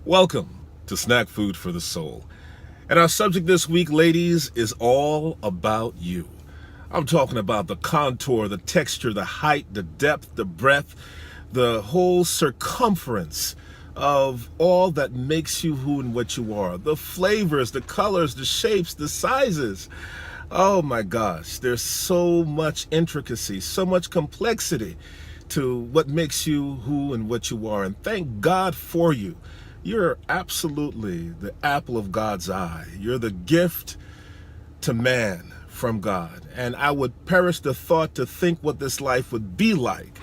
Welcome to Snack Food for the Soul. And our subject this week, ladies, is all about you. I'm talking about the contour, the texture, the height, the depth, the breadth, the whole circumference of all that makes you who and what you are. The flavors, the colors, the shapes, the sizes. Oh my gosh, there's so much intricacy, so much complexity to what makes you who and what you are. And thank God for you. You're absolutely the apple of God's eye. You're the gift to man from God. And I would perish the thought to think what this life would be like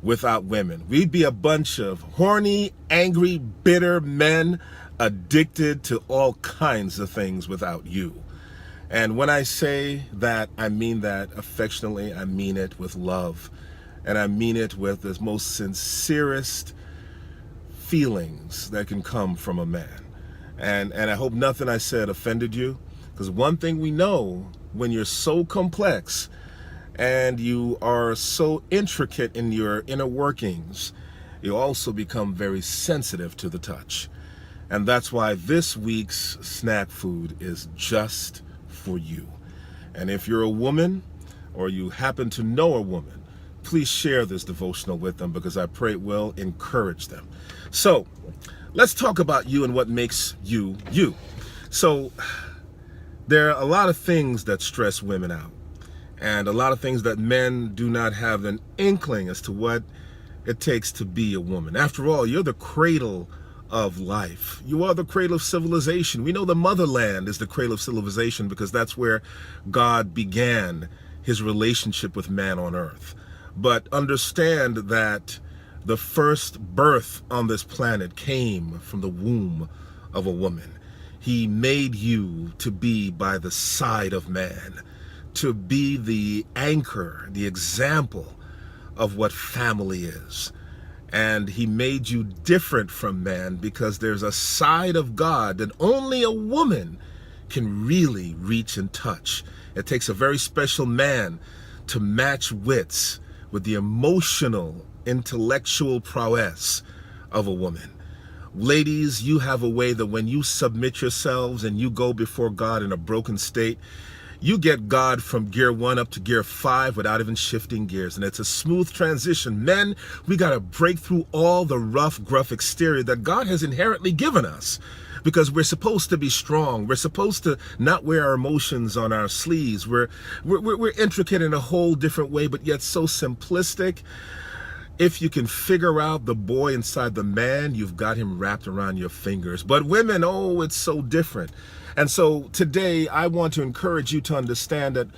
without women. We'd be a bunch of horny, angry, bitter men addicted to all kinds of things without you. And when I say that, I mean that affectionately. I mean it with love. And I mean it with the most sincerest feelings that can come from a man. And I hope nothing I said offended you, because one thing we know, when you're so complex and you are so intricate in your inner workings, you also become very sensitive to the touch. And that's why this week's snack food is just for you. And if you're a woman or you happen to know a woman, please share this devotional with them, because I pray it will encourage them. So let's talk about you and what makes you you. So there are a lot of things that stress women out, and a lot of things that men do not have an inkling as to what it takes to be a woman. After all, you're the cradle of life. You are the cradle of civilization. We know the motherland is the cradle of civilization because that's where God began his relationship with man on earth. But understand that the first birth on this planet came from the womb of a woman. He made you to be by the side of man, to be the anchor, the example of what family is. And he made you different from man because there's a side of God that only a woman can really reach and touch. It takes a very special man to match wits with the emotional, intellectual prowess of a woman. Ladies, you have a way that when you submit yourselves and you go before God in a broken state, you get God from gear 1 up to gear 5 without even shifting gears. And it's a smooth transition. Men, we got to break through all the rough, gruff exterior that God has inherently given us, because we're supposed to be strong. We're supposed to not wear our emotions on our sleeves. We're intricate in a whole different way, but yet so simplistic. If you can figure out the boy inside the man, you've got him wrapped around your fingers. But women, oh, it's so different. And so today I want to encourage you to understand that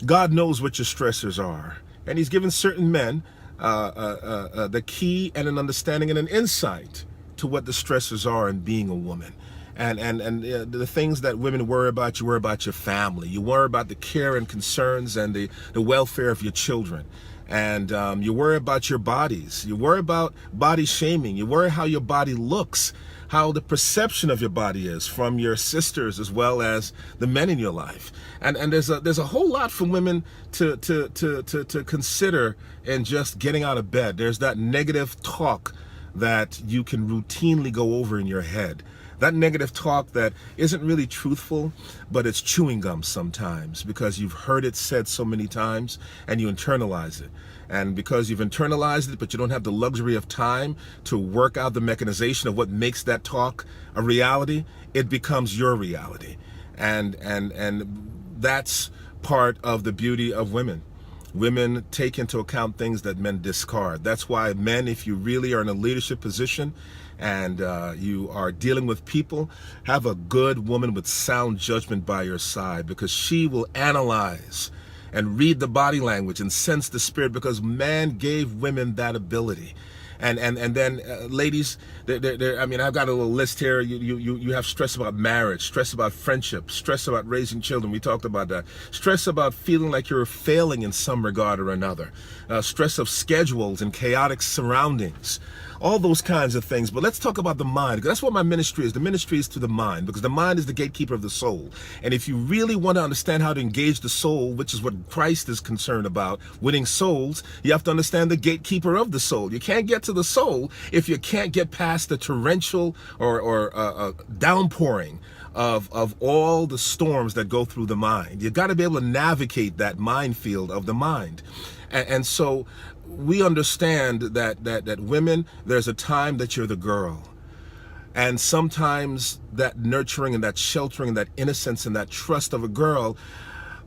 God knows what your stressors are. And he's given certain men the key and an understanding and an insight to what the stressors are in being a woman. And the things that women worry about, you worry about your family. You worry about the care and concerns and the welfare of your children. And you worry about your bodies. You worry about body shaming. You worry how your body looks, how the perception of your body is from your sisters as well as the men in your life. And there's a whole lot for women to consider in just getting out of bed. There's that negative talk that you can routinely go over in your head. That negative talk that isn't really truthful, but it's chewing gum sometimes because you've heard it said so many times and you internalize it. And because you've internalized it, but you don't have the luxury of time to work out the mechanization of what makes that talk a reality, it becomes your reality. And that's part of the beauty of women. Women take into account things that men discard. That's why men, if you really are in a leadership position and you are dealing with people, have a good woman with sound judgment by your side, because she will analyze and read the body language and sense the spirit, because man gave women that ability. And then ladies, I mean, I've got a little list here. You have stress about marriage, stress about friendship, stress about raising children. We talked about that. Stress about feeling like you're failing in some regard or another. Stress of schedules and chaotic surroundings. all those kinds of things. But let's talk about the mind, because that's what my ministry is. The ministry is to the mind, because the mind is the gatekeeper of the soul. And if you really want to understand how to engage the soul, which is what Christ is concerned about, winning souls, you have to understand the gatekeeper of the soul. You can't get to the soul if you can't get past the torrential or downpouring of all the storms that go through the mind. You got to be able to navigate that minefield of the mind. And so we understand that women, there's a time that you're the girl. And sometimes that nurturing and that sheltering and that innocence and that trust of a girl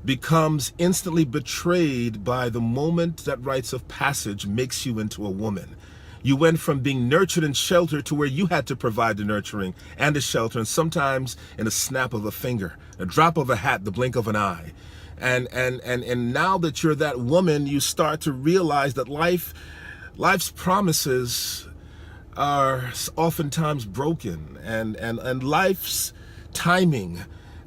becomes instantly betrayed by the moment that rites of passage makes you into a woman. You went from being nurtured and sheltered to where you had to provide the nurturing and the shelter, and sometimes in a snap of a finger, a drop of a hat, the blink of an eye. And now that you're that woman, you start to realize that life's promises are oftentimes broken, and life's timing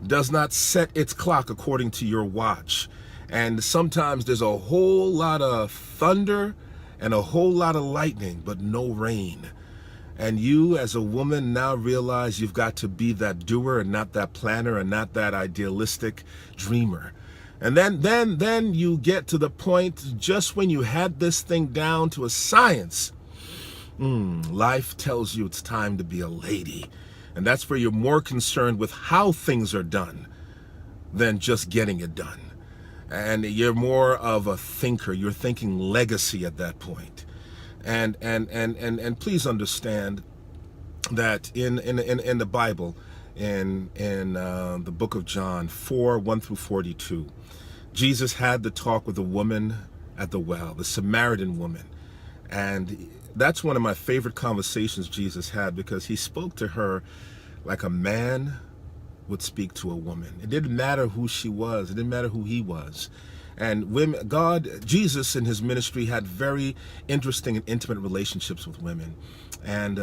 does not set its clock according to your watch. And sometimes there's a whole lot of thunder and a whole lot of lightning, but no rain. And you as a woman now realize you've got to be that doer and not that planner and not that idealistic dreamer. And then you get to the point just when you had this thing down to a science, life tells you it's time to be a lady. And that's where you're more concerned with how things are done than just getting it done. And you're more of a thinker. You're thinking legacy at that point. And please understand that in the Bible, in the book of John 4:1-42, Jesus had the talk with the woman at the well, the Samaritan woman. And that's one of my favorite conversations Jesus had, because he spoke to her like a man would speak to a woman. It didn't matter who she was. It didn't matter who he was. And women, Jesus in his ministry had very interesting and intimate relationships with women. And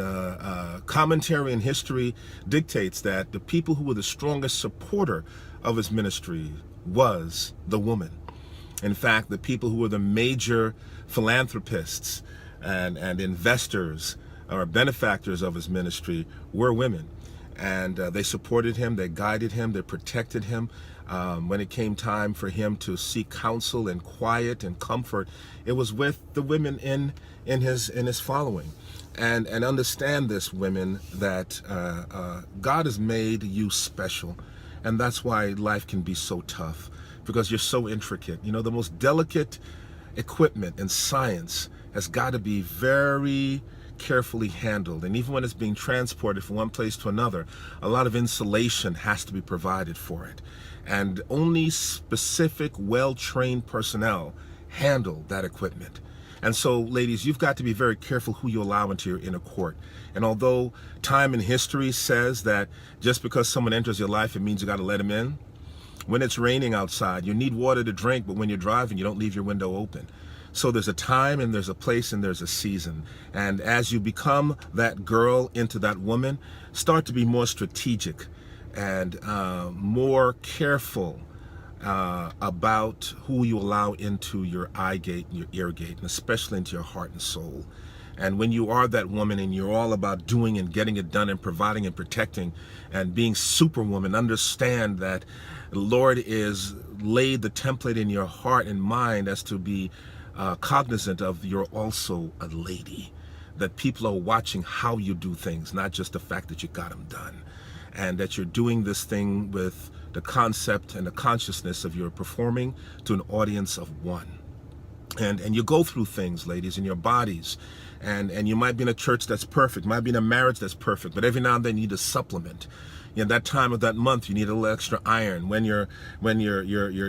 commentary and history dictates that the people who were the strongest supporter of his ministry was the woman. In fact, the people who were the major philanthropists and investors or benefactors of his ministry were women. And they supported him, they guided him, they protected him. When it came time for him to seek counsel and quiet and comfort, it was with the women in his following. And understand this, women, that God has made you special. And that's why life can be so tough, because you're so intricate. You know, the most delicate equipment in science has got to be very carefully handled. And even when it's being transported from one place to another, a lot of insulation has to be provided for it. And only specific, well-trained personnel handle that equipment. And so, ladies, you've got to be very careful who you allow into your inner court. And although time and history says that just because someone enters your life, it means you got to let them in. When it's raining outside, you need water to drink, but when you're driving, you don't leave your window open. So there's a time and there's a place and there's a season. And as you become that girl into that woman, start to be more strategic and more careful about who you allow into your eye gate and your ear gate, and especially into your heart and soul. And when you are that woman and you're all about doing and getting it done and providing and protecting and being superwoman, understand that the Lord is laid the template in your heart and mind as to be cognizant of you're also a lady, that people are watching how you do things, not just the fact that you got them done, and that you're doing this thing with the concept and the consciousness of you're performing to an audience of one. And you go through things, ladies, in your bodies, and you might be in a church that's perfect, might be in a marriage that's perfect, but every now and then you need a supplement. You know, that time of that month, you need a little extra iron. When you're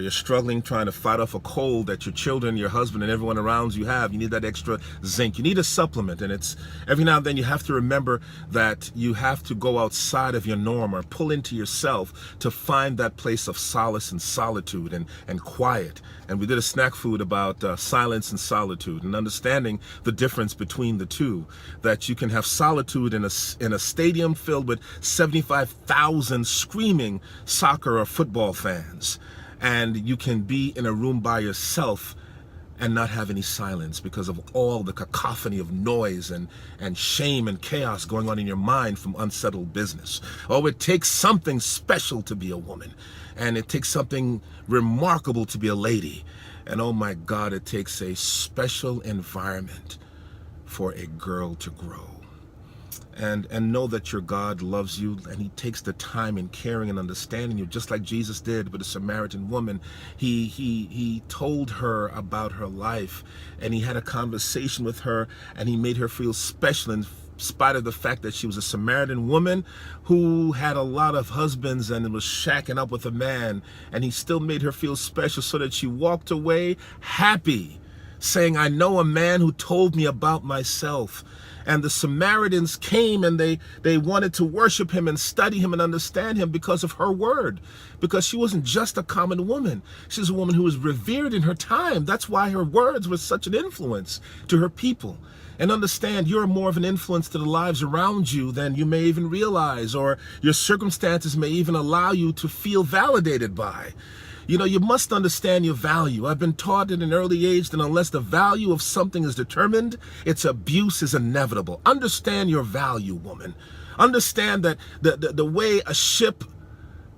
struggling trying to fight off a cold that your children, your husband, and everyone around you have, you need that extra zinc. You need a supplement, and it's every now and then you have to remember that you have to go outside of your norm or pull into yourself to find that place of solace and solitude and quiet. And we did a snack food about silence and solitude, and understanding the difference between the two. That you can have solitude in a stadium filled with 75,000 screaming soccer or football fans, and you can be in a room by yourself and not have any silence because of all the cacophony of noise and shame and chaos going on in your mind from unsettled business. Oh, it takes something special to be a woman, and it takes something remarkable to be a lady. And oh my God, it takes a special environment for a girl to grow. And know that your God loves you, and he takes the time in caring and understanding you, just like Jesus did with the Samaritan woman. He told her about her life, and he had a conversation with her, and he made her feel special in spite of the fact that she was a Samaritan woman who had a lot of husbands and was shacking up with a man, and he still made her feel special so that she walked away happy, saying, I know a man who told me about myself. And the Samaritans came, and they wanted to worship him and study him and understand him because of her word. Because she wasn't just a common woman. She's a woman who was revered in her time. That's why her words were such an influence to her people. And understand, you're more of an influence to the lives around you than you may even realize, or your circumstances may even allow you to feel validated by. You know, you must understand your value. I've been taught at an early age that unless the value of something is determined, its abuse is inevitable. Understand your value, woman. Understand that the way a ship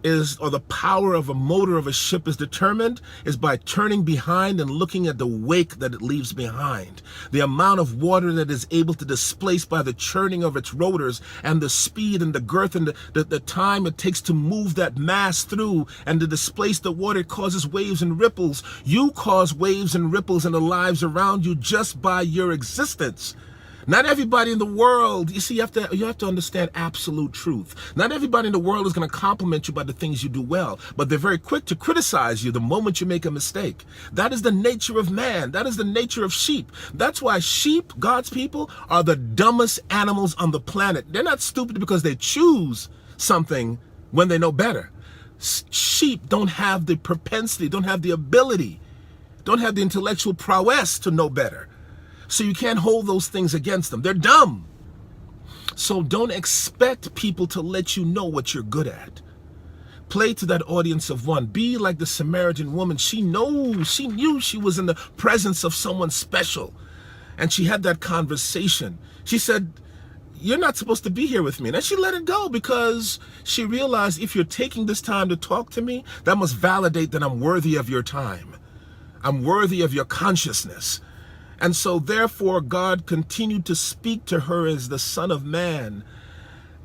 is, or the power of a motor of a ship is determined, is by turning behind and looking at the wake that it leaves behind. The amount of water that is able to displace by the churning of its rotors, and the speed and the girth and the time it takes to move that mass through and to displace the water causes waves and ripples. You cause waves and ripples in the lives around you just by your existence. Not everybody in the world, you see, you have to understand absolute truth. Not everybody in the world is going to compliment you by the things you do well, but they're very quick to criticize you the moment you make a mistake. That is the nature of man. That is the nature of sheep. That's why sheep, God's people, are the dumbest animals on the planet. They're not stupid because they choose something when they know better. Sheep don't have the propensity, don't have the ability, don't have the intellectual prowess to know better. So you can't hold those things against them. They're dumb. So don't expect people to let you know what you're good at. Play to that audience of one. Be like the Samaritan woman. She knew she was in the presence of someone special. And she had that conversation. She said, you're not supposed to be here with me. And then she let it go because she realized, if you're taking this time to talk to me, that must validate that I'm worthy of your time. I'm worthy of your consciousness. And so therefore, God continued to speak to her as the Son of Man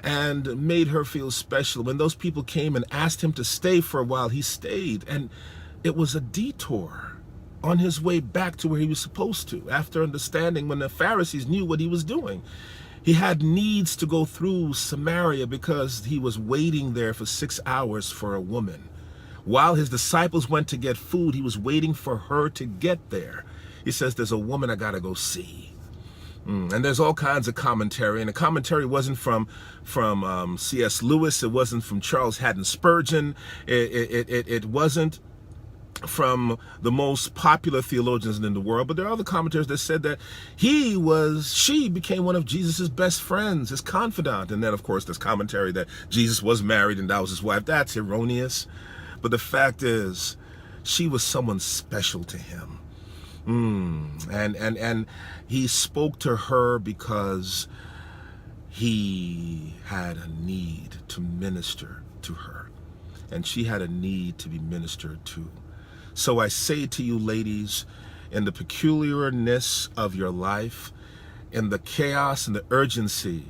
and made her feel special. When those people came and asked him to stay for a while, he stayed. And it was a detour on his way back to where he was supposed to, after understanding when the Pharisees knew what he was doing. He had needs to go through Samaria because he was waiting there for 6 hours for a woman. While his disciples went to get food, he was waiting for her to get there. He says, there's a woman I gotta go see. And there's all kinds of commentary, and the commentary wasn't from C.S. Lewis. It wasn't from Charles Haddon Spurgeon. It wasn't from the most popular theologians in the world, but there are other commentaries that said that she became one of Jesus's best friends, his confidant. And then, of course, there's commentary that Jesus was married and that was his wife. That's erroneous. But the fact is, she was someone special to him. And he spoke to her because he had a need to minister to her, and she had a need to be ministered to. So I say to you, ladies, in the peculiarness of your life, in the chaos and the urgency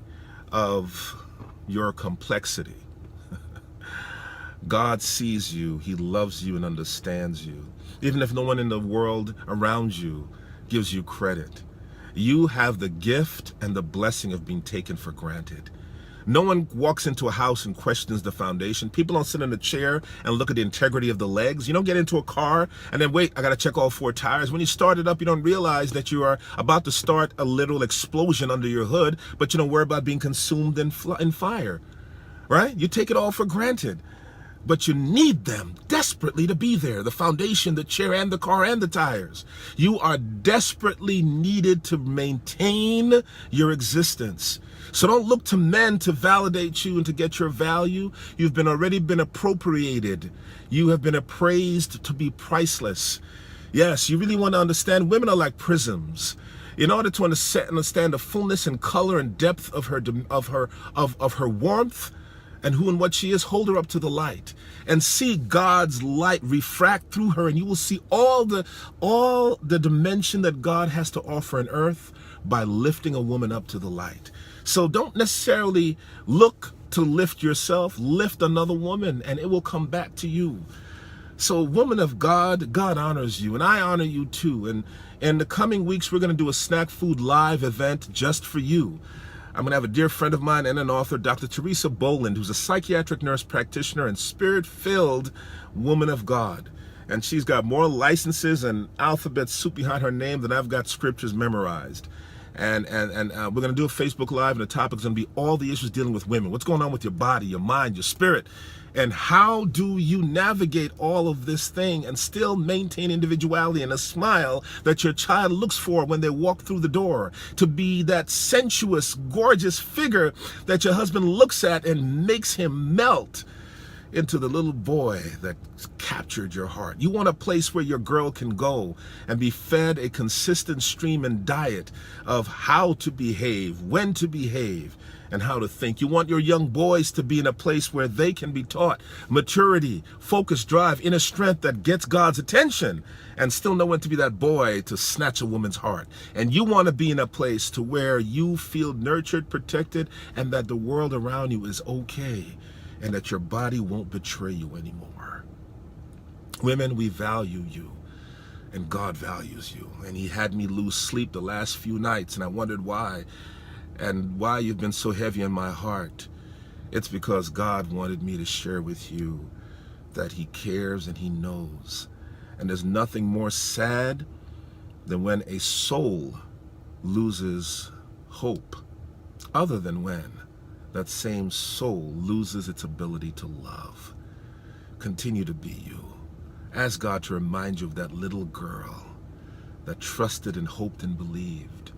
of your complexity, God sees you, he loves you and understands you. Even if no one in the world around you gives you credit, you have the gift and the blessing of being taken for granted. No one walks into a house and questions the foundation. People don't sit in a chair and look at the integrity of the legs. You don't get into a car and then wait, I got to check all 4 tires. When you start it up, you don't realize that you are about to start a literal explosion under your hood, but you don't worry about being consumed in fire, right? You take it all for granted. But you need them desperately to be there. The foundation, the chair, and the car, and the tires. You are desperately needed to maintain your existence. So don't look to men to validate you and to get your value. You've already been appropriated. You have been appraised to be priceless. Yes, you really want to understand women are like prisms. In order to understand the fullness and color and depth of her warmth and who and what she is, hold her up to the light and see God's light refract through her, and you will see all the dimension that God has to offer on earth by lifting a woman up to the light. So don't necessarily look to lift yourself, lift another woman, and it will come back to you. So, woman of God, God honors you, and I honor you too. And in the coming weeks, we're going to do a Snack Food Live event just for you. I'm going to have a dear friend of mine and an author, Dr. Teresa Boland, who's a psychiatric nurse practitioner and spirit-filled woman of God. And she's got more licenses and alphabet soup behind her name than I've got scriptures memorized. And we're going to do a Facebook Live, and the topic's going to be all the issues dealing with women. What's going on with your body, your mind, your spirit? And how do you navigate all of this thing and still maintain individuality and a smile that your child looks for when they walk through the door? To be that sensuous, gorgeous figure that your husband looks at and makes him melt into the little boy that captured your heart. You want a place where your girl can go and be fed a consistent stream and diet of how to behave, when to behave, and how to think. You want your young boys to be in a place where they can be taught maturity, focus, drive, inner strength that gets God's attention, and still know when to be that boy to snatch a woman's heart. And you want to be in a place to where you feel nurtured, protected, and that the world around you is okay, and that your body won't betray you anymore. Women, we value you, and God values you. And he had me lose sleep the last few nights, and I wondered why, and why you've been so heavy in my heart. It's because God wanted me to share with you that he cares and he knows. And there's nothing more sad than when a soul loses hope, other than when that same soul loses its ability to love. Continue to be you. Ask God to remind you of that little girl that trusted and hoped and believed.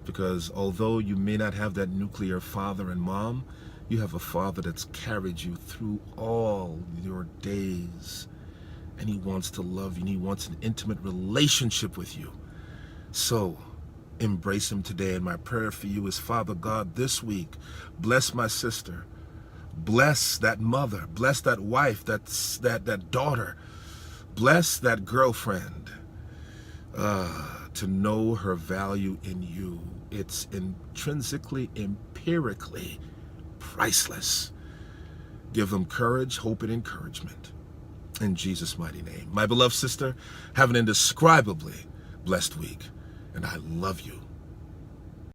Because although you may not have that nuclear father and mom, you have a father that's carried you through all your days. And he wants to love you, and he wants an intimate relationship with you. So, embrace him today. And my prayer for you is, Father God, this week, bless my sister. Bless that mother. Bless that wife, that daughter. Bless that girlfriend. To know her value in you. It's intrinsically, empirically priceless. Give them courage, hope, and encouragement. In Jesus' mighty name. My beloved sister, have an indescribably blessed week. And I love you.